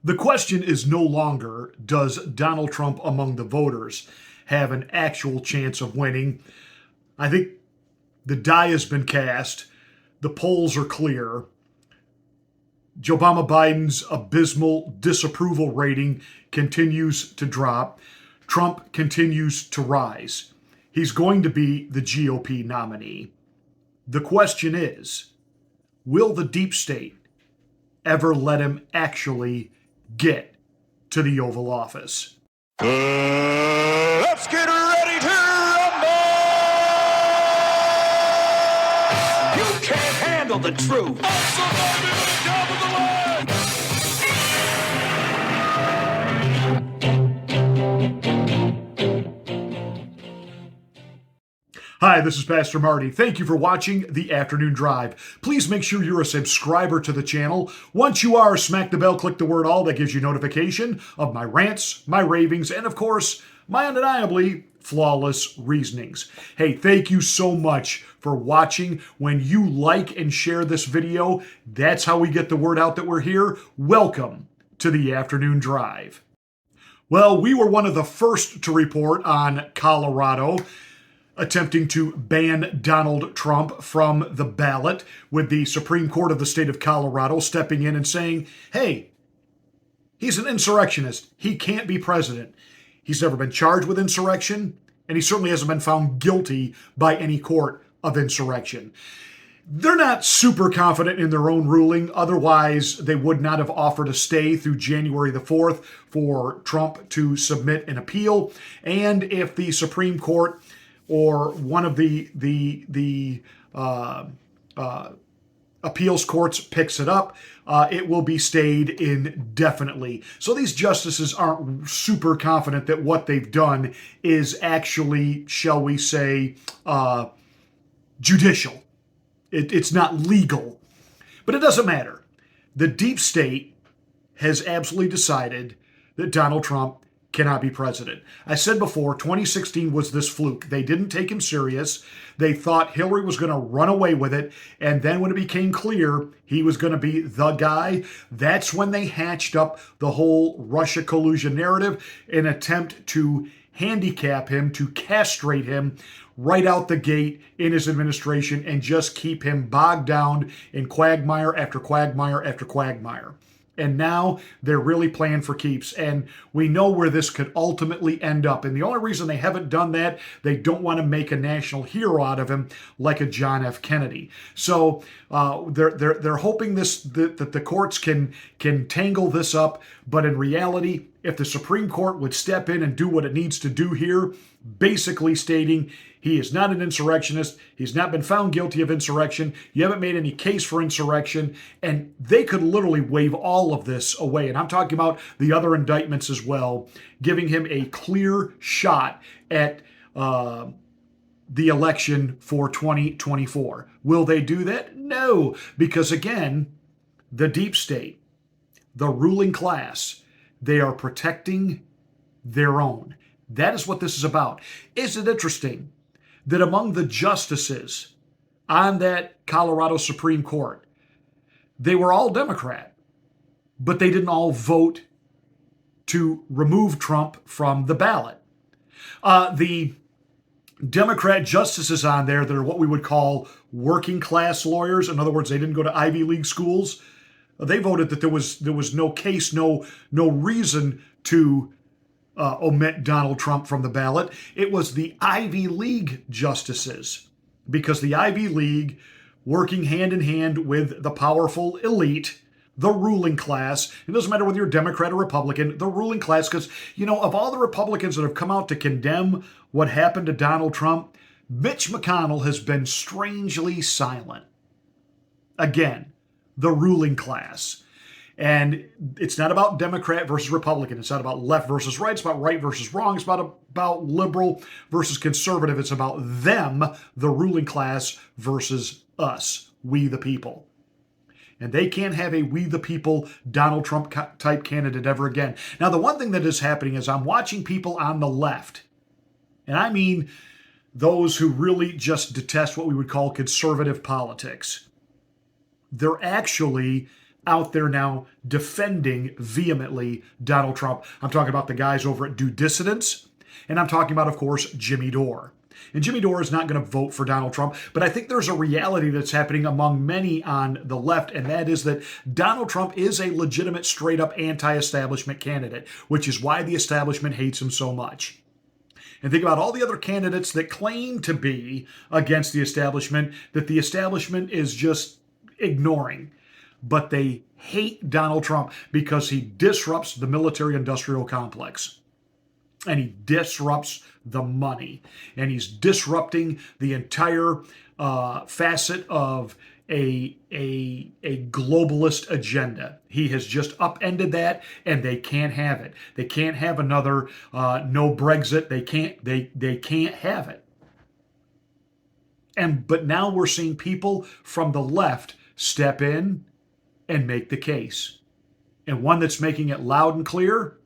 The question is no longer, does Donald Trump among the voters have an actual chance of winning? I think the die has been cast. The polls are clear. Joe Biden's abysmal disapproval rating continues to drop. Trump continues to rise. He's going to be the GOP nominee. The question is, will the deep state ever let him actually get to the Oval Office? Let's get ready to rumble! You can't handle the truth. Hi, this is Pastor Marty. Thank you for watching The Afternoon Drive. Please make sure you're a subscriber to the channel. Once you are, smack the bell, click the word all. That gives you notification of my rants, my ravings, and of course, my undeniably flawless reasonings. Hey, thank you so much for watching. When you like and share this video, that's how we get the word out that we're here. Welcome to The Afternoon Drive. Well, we were one of the first to report on Colorado attempting to ban Donald Trump from the ballot, with the Supreme Court of the state of Colorado stepping in and saying, hey, he's an insurrectionist. He can't be president. He's never been charged with insurrection, and he certainly hasn't been found guilty by any court of insurrection. They're not super confident in their own ruling. Otherwise, they would not have offered a stay through January the 4th for Trump to submit an appeal. And if the Supreme Court or one of the appeals courts picks it up, it will be stayed indefinitely. So these justices aren't super confident that what they've done is actually, shall we say, judicial. It's not legal. But it doesn't matter. The deep state has absolutely decided that Donald Trump cannot be president. I said before, 2016 was this fluke. They didn't take him serious. They thought Hillary was going to run away with it. And then when it became clear he was going to be the guy, that's when they hatched up the whole Russia collusion narrative, an attempt to handicap him, to castrate him right out the gate in his administration and just keep him bogged down in quagmire after quagmire after quagmire. And now they're really playing for keeps. And we know where this could ultimately end up. And the only reason they haven't done that, they don't want to make a national hero out of him like a John F. Kennedy. So they're hoping that the courts can tangle this up. But in reality, if the Supreme Court would step in and do what it needs to do here, basically stating he is not an insurrectionist, he's not been found guilty of insurrection, you haven't made any case for insurrection, and they could literally waive all of this away. And I'm talking about the other indictments as well, giving him a clear shot at the election for 2024. Will they do that? No, because again, the deep state, the ruling class, they are protecting their own. That is what this is about. Isn't it interesting that among the justices on that Colorado Supreme Court, they were all Democrat, but they didn't all vote to remove Trump from the ballot. The Democrat justices on there that are what we would call working class lawyers, in other words, they didn't go to Ivy League schools, they voted that there was no case, no reason to omit Donald Trump from the ballot. It was the Ivy League justices, because the Ivy League, working hand in hand with the powerful elite, the ruling class, it doesn't matter whether you're Democrat or Republican, the ruling class, because, of all the Republicans that have come out to condemn what happened to Donald Trump, Mitch McConnell has been strangely silent. Again, the ruling class. And it's not about Democrat versus Republican. It's not about left versus right. It's about right versus wrong. It's about liberal versus conservative. It's about them, the ruling class, versus us, we the people. And they can't have a we the people Donald Trump type candidate ever again. Now, the one thing that is happening is I'm watching people on the left, and I mean those who really just detest what we would call conservative politics. They're actually out there now defending vehemently Donald Trump. I'm talking about the guys over at Due Dissidence, and I'm talking about, of course, Jimmy Dore. And Jimmy Dore is not going to vote for Donald Trump, but I think there's a reality that's happening among many on the left, and that is that Donald Trump is a legitimate, straight-up anti-establishment candidate, which is why the establishment hates him so much. And think about all the other candidates that claim to be against the establishment, that the establishment is just ignoring. But they hate Donald Trump because he disrupts the military-industrial complex. And he disrupts the money. And he's disrupting the entire facet of a globalist agenda. He has just upended that, and they can't have it. They can't have another no Brexit. They can't have it. But now we're seeing people from the left step in and make the case. And one that's making it loud and clear,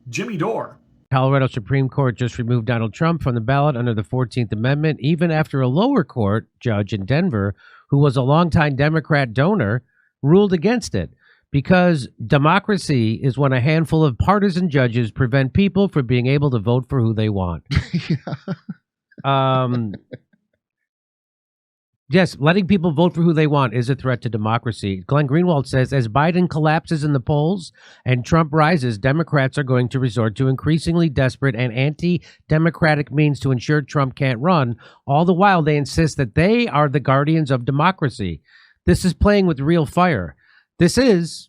Jimmy Dore. Colorado Supreme Court just removed Donald Trump from the ballot under the 14th Amendment, even after a lower court judge in Denver, who was a longtime Democrat donor, ruled against it. Because democracy is when a handful of partisan judges prevent people from being able to vote for who they want. Yes, letting people vote for who they want is a threat to democracy. Glenn Greenwald says, as Biden collapses in the polls and Trump rises, Democrats are going to resort to increasingly desperate and anti-democratic means to ensure Trump can't run. All the while, they insist that they are the guardians of democracy. This is playing with real fire. This is,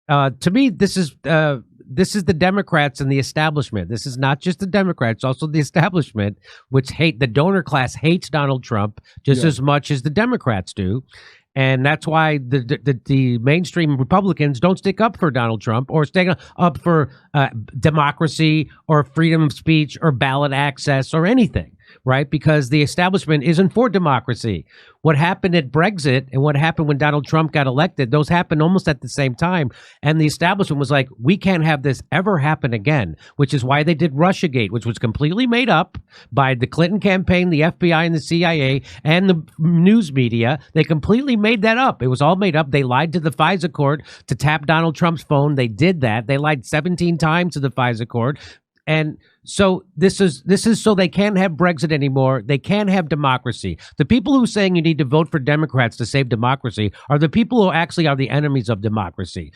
to me, this is the Democrats and the establishment. This is not just the Democrats, also the establishment, which the donor class hates Donald Trump just as much as the Democrats do. And that's why the mainstream Republicans don't stick up for Donald Trump or stick up for democracy or freedom of speech or ballot access or anything. Right? Because the establishment isn't for democracy. What happened at Brexit and what happened when Donald Trump got elected, those happened almost at the same time. And the establishment was like, we can't have this ever happen again, which is why they did Russiagate, which was completely made up by the Clinton campaign, the FBI and the CIA and the news media. They completely made that up. It was all made up. They lied to the FISA court to tap Donald Trump's phone. They did that. They lied 17 times to the FISA court. And so this is so they can't have Brexit anymore. They can't have democracy. The people who are saying you need to vote for Democrats to save democracy are the people who actually are the enemies of democracy.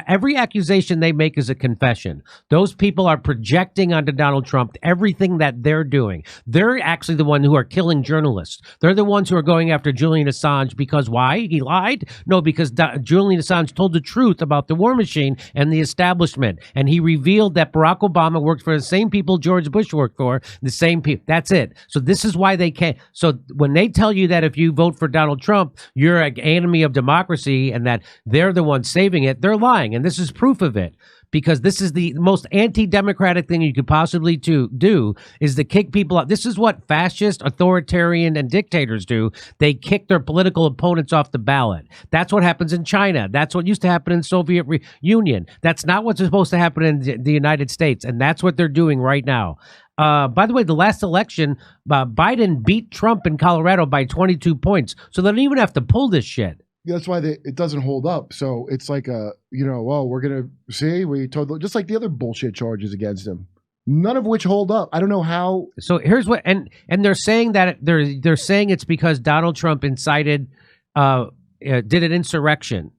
Every accusation they make is a confession. Those people are projecting onto Donald Trump everything that they're doing. They're actually the ones who are killing journalists. They're the ones who are going after Julian Assange because why? He lied? No, because Julian Assange told the truth about the war machine and the establishment. And he revealed that Barack Obama worked for the same people George Bush worked for, the same people. That's it. So this is why they can't. So when they tell you that if you vote for Donald Trump, you're an enemy of democracy and that they're the ones saving it, they're lying. And this is proof of it. Because this is the most anti-democratic thing you could possibly do is to kick people out. This is what fascist, authoritarian, and dictators do. They kick their political opponents off the ballot. That's what happens in China. That's what used to happen in the Soviet Union. That's not what's supposed to happen in the United States, and that's what they're doing right now. By the way, the last election, Biden beat Trump in Colorado by 22 points, so they don't even have to pull this shit. That's why it doesn't hold up. So it's like we're going to see, we told, just like the other bullshit charges against him, none of which hold up. I don't know how. So here's what, and they're saying that they're saying it's because Donald Trump incited, did an insurrection,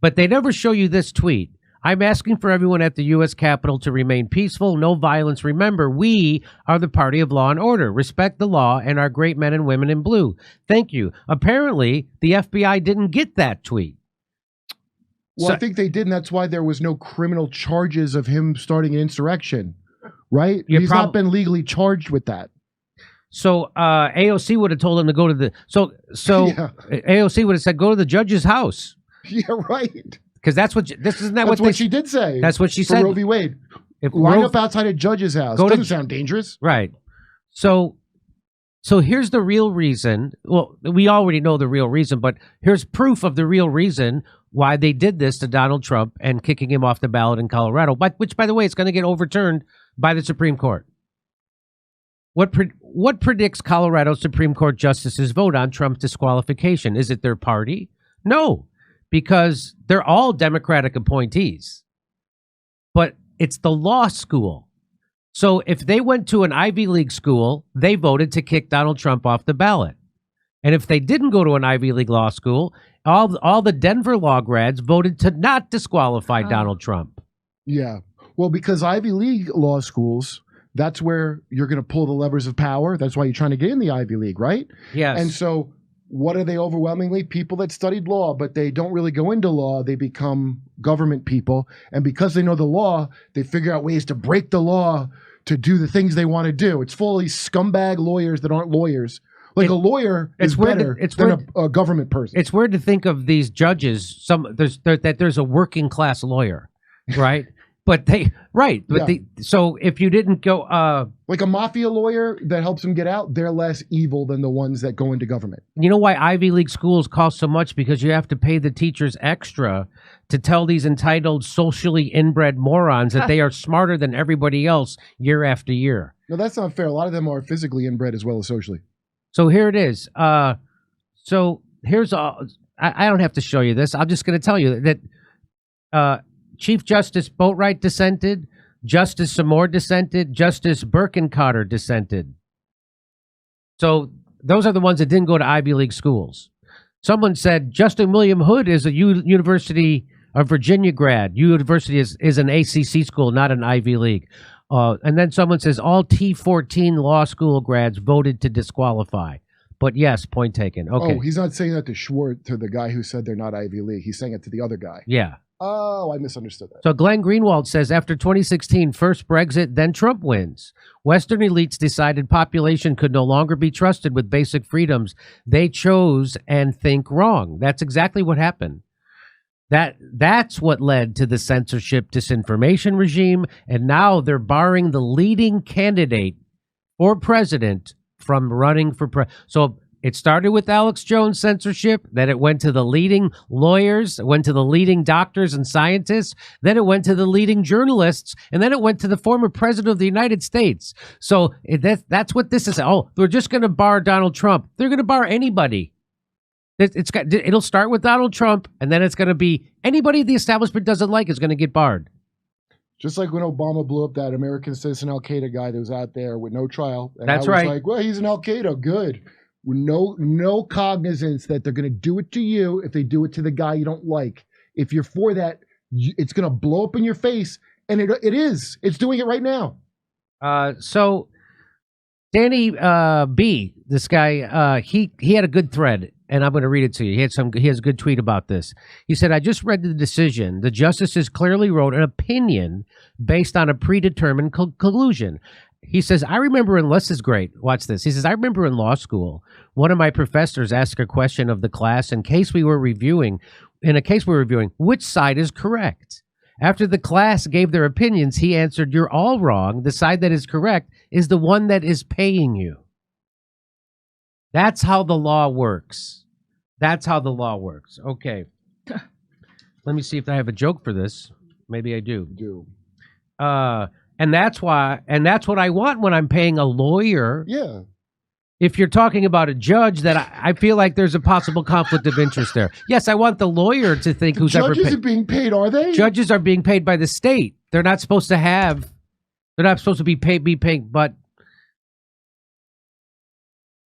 but they never show you this tweet. I'm asking for everyone at the U.S. Capitol to remain peaceful, no violence. Remember, we are the party of law and order. Respect the law and our great men and women in blue. Thank you. Apparently, the FBI didn't get that tweet. Well, I think they did, and that's why there was no criminal charges of him starting an insurrection, right? He's not been legally charged with that. So AOC would have told him to go to the yeah. AOC would have said, go to the judge's house. Yeah, right. Because that's what she did say. That's what she said. Roe v. Wade. Line up outside a judge's house. Doesn't sound dangerous. Right. So here's the real reason. Well, we already know the real reason, but here's proof of the real reason why they did this to Donald Trump and kicking him off the ballot in Colorado, which, by the way, is going to get overturned by the Supreme Court. What predicts Colorado Supreme Court justices vote on Trump's disqualification? Is it their party? No. because they're all Democratic appointees. But it's the law school. So if they went to an Ivy League school, they voted to kick Donald Trump off the ballot. And if they didn't go to an Ivy League law school, all the Denver law grads voted to not disqualify Donald Trump. Yeah. Well, because Ivy League law schools, that's where you're going to pull the levers of power. That's why you're trying to get in the Ivy League, right? Yes. And so what are they overwhelmingly? People that studied law, but they don't really go into law. They become government people. And because they know the law, they figure out ways to break the law to do the things they want to do. It's full of these scumbag lawyers that aren't lawyers. Like a lawyer is better than a government person. It's weird to think of these judges. There's a working class lawyer, right? So if you didn't go, like a mafia lawyer that helps them get out, they're less evil than the ones that go into government. You know why Ivy League schools cost so much? Because you have to pay the teachers extra to tell these entitled, socially inbred morons that they are smarter than everybody else year after year. No, that's not fair. A lot of them are physically inbred as well as socially. So here it is. So here's all. I don't have to show you this. I'm just going to tell you that Chief Justice Boatwright dissented, Justice Samore dissented, Justice Birkencotter dissented. So those are the ones that didn't go to Ivy League schools. Someone said Justin William Hood is a University of Virginia grad. University is an ACC school, not an Ivy League. And then someone says all T14 law school grads voted to disqualify. But yes, point taken. Okay. Oh, he's not saying that to Schwartz, to the guy who said they're not Ivy League. He's saying it to the other guy. Yeah. Oh, I misunderstood that. So Glenn Greenwald says after 2016, first Brexit, then Trump wins. Western elites decided population could no longer be trusted with basic freedoms. They chose and think wrong. That's exactly what happened. That's what led to the censorship disinformation regime, and now they're barring the leading candidate for president from running for president. So it started with Alex Jones censorship, then it went to the leading lawyers, it went to the leading doctors and scientists, then it went to the leading journalists, and then it went to the former president of the United States. So that's what this is. Oh, they're just going to bar Donald Trump. They're going to bar anybody. It'll start with Donald Trump, and then it's going to be anybody the establishment doesn't like is going to get barred. Just like when Obama blew up that American citizen Al-Qaeda guy that was out there with no trial. And That's I was right. like, well, he's an Al-Qaeda. Good. With no cognizance that they're going to do it to you if they do it to the guy you don't like. If you're for that, it's going to blow up in your face. And it is. It's doing it right now. So Danny B, this guy, he had a good thread, and I'm going to read it to you. He has a good tweet about this. He said, I just read the decision. The justices clearly wrote an opinion based on a predetermined conclusion. He says, I remember this is great. Watch this. He says, I remember in law school, one of my professors asked a question of the class in a case we were reviewing, which side is correct? After the class gave their opinions, he answered, you're all wrong. The side that is correct is the one that is paying you. That's how the law works. Okay. Let me see if I have a joke for this. Maybe I do. And that's what I want when I'm paying a lawyer. Yeah. If you're talking about a judge, that I feel like there's a possible conflict of interest there. Yes, I want the lawyer to think who's ever paid. Judges are being paid, are they? Judges are being paid by the state. They're not supposed to be paid, but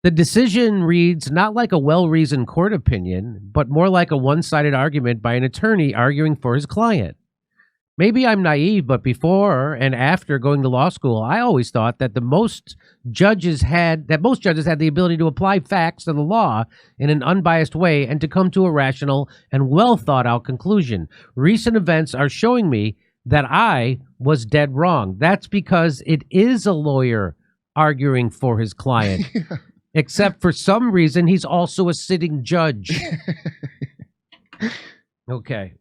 the decision reads not like a well-reasoned court opinion, but more like a one-sided argument by an attorney arguing for his client. Maybe I'm naive, but before and after going to law school, I always thought that most judges had the ability to apply facts to the law in an unbiased way and to come to a rational and well thought out conclusion. Recent events are showing me that I was dead wrong. That's because it is a lawyer arguing for his client. Except for some reason, he's also a sitting judge. Okay.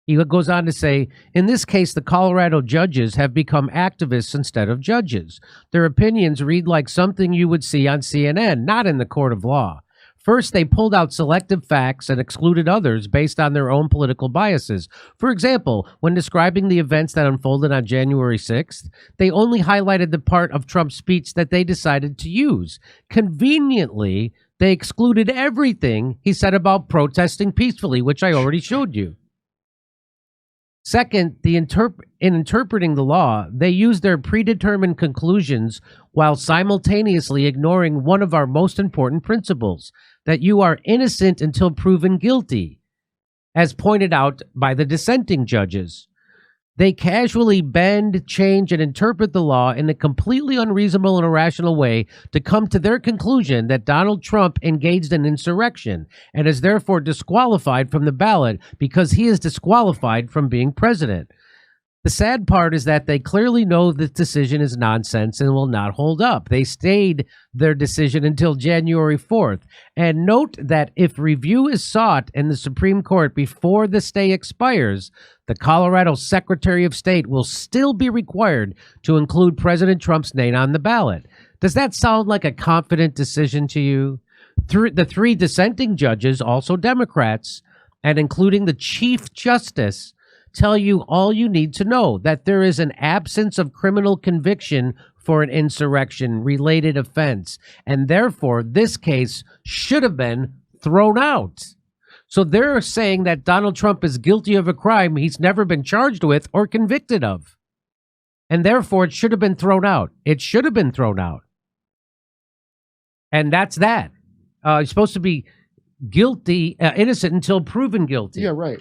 He goes on to say, in this case, the Colorado judges have become activists instead of judges. Their opinions read like something you would see on CNN, not in the court of law. First, they pulled out selective facts and excluded others based on their own political biases. For example, when describing the events that unfolded on January 6th, they only highlighted the part of Trump's speech that they decided to use. Conveniently, they excluded everything he said about protesting peacefully, which I already showed you. Second, in interpreting the law, they used their predetermined conclusions while simultaneously ignoring one of our most important principles, that you are innocent until proven guilty, as pointed out by the dissenting judges. They casually bend, change, and interpret the law in a completely unreasonable and irrational way to come to their conclusion that Donald Trump engaged in insurrection and is therefore disqualified from the ballot because he is disqualified from being president. The sad part is that they clearly know this decision is nonsense and will not hold up. They stayed their decision until January 4th. And note that if review is sought in the Supreme Court before the stay expires, the Colorado Secretary of State will still be required to include President Trump's name on the ballot. Does that sound like a confident decision to you? The three dissenting judges, also Democrats, and including the Chief Justice, tell you all you need to know, that there is an absence of criminal conviction for an insurrection-related offense, and therefore this case should have been thrown out. So they're saying that Donald Trump is guilty of a crime he's never been charged with or convicted of, and therefore it should have been thrown out. It should have been thrown out. And that's that. He's supposed to be innocent until proven guilty. Yeah, right.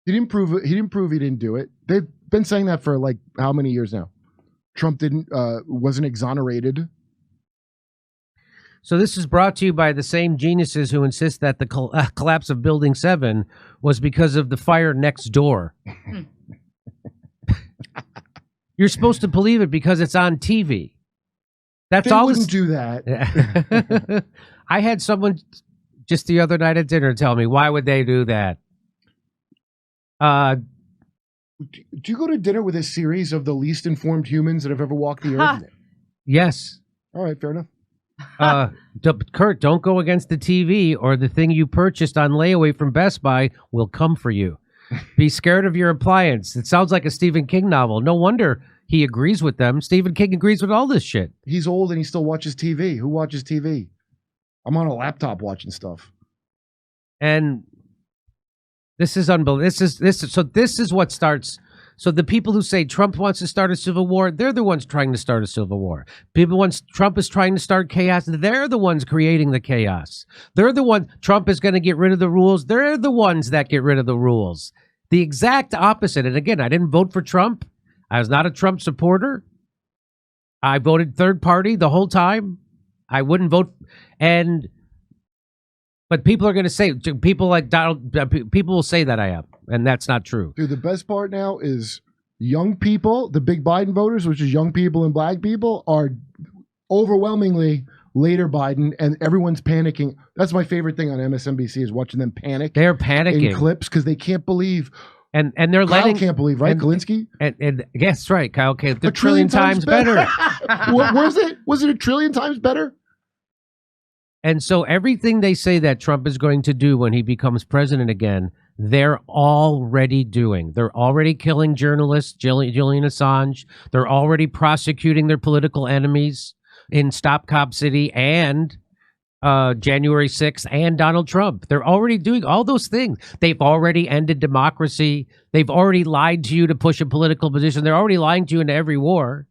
He didn't prove it. He didn't do it. They've been saying that for like how many years now? Trump wasn't exonerated. So this is brought to you by the same geniuses who insist that the collapse of Building 7 was because of the fire next door. You're supposed to believe it because it's on TV. That's They all. wouldn't do that. I had someone just the other night at dinner tell me, why would they do that? Do you go to dinner with a series of the least informed humans that have ever walked the earth? Yes. All right, fair enough. Kurt, don't go against the TV, or the thing you purchased on layaway from Best Buy will come for you. Be scared of your appliance. It sounds like a Stephen King novel. No wonder he agrees with them. Stephen King agrees with all this shit. He's old and he still watches TV. Who watches TV? I'm on a laptop watching stuff. And this is unbelievable. This is what starts. So the people who say Trump wants to start a civil war, they're the ones trying to start a civil war. Trump is trying to start chaos, they're the ones creating the chaos. They're the one. Trump is going to get rid of the rules. They're the ones that get rid of the rules. The exact opposite. And again, I didn't vote for Trump. I was not a Trump supporter. I voted third party the whole time. I wouldn't vote. But people are going to say, people like Donald, people will say that I am, and that's not true. Dude, the best part now is young people, the big Biden voters, which is young people and black people, are overwhelmingly later Biden, and everyone's panicking. That's my favorite thing on MSNBC is watching them panic. They're panicking in clips because they can't believe. And they're Kyle can't believe, right? Kalinsky? And yes, right, Kyle. Okay, a trillion times better. What was it? Was it a trillion times better? And so everything they say that Trump is going to do when he becomes president again, they're already doing. They're already killing journalists, Julian Assange. They're already prosecuting their political enemies in Stop Cop City and January 6th and Donald Trump. They're already doing all those things. They've already ended democracy. They've already lied to you to push a political position. They're already lying to you into every war.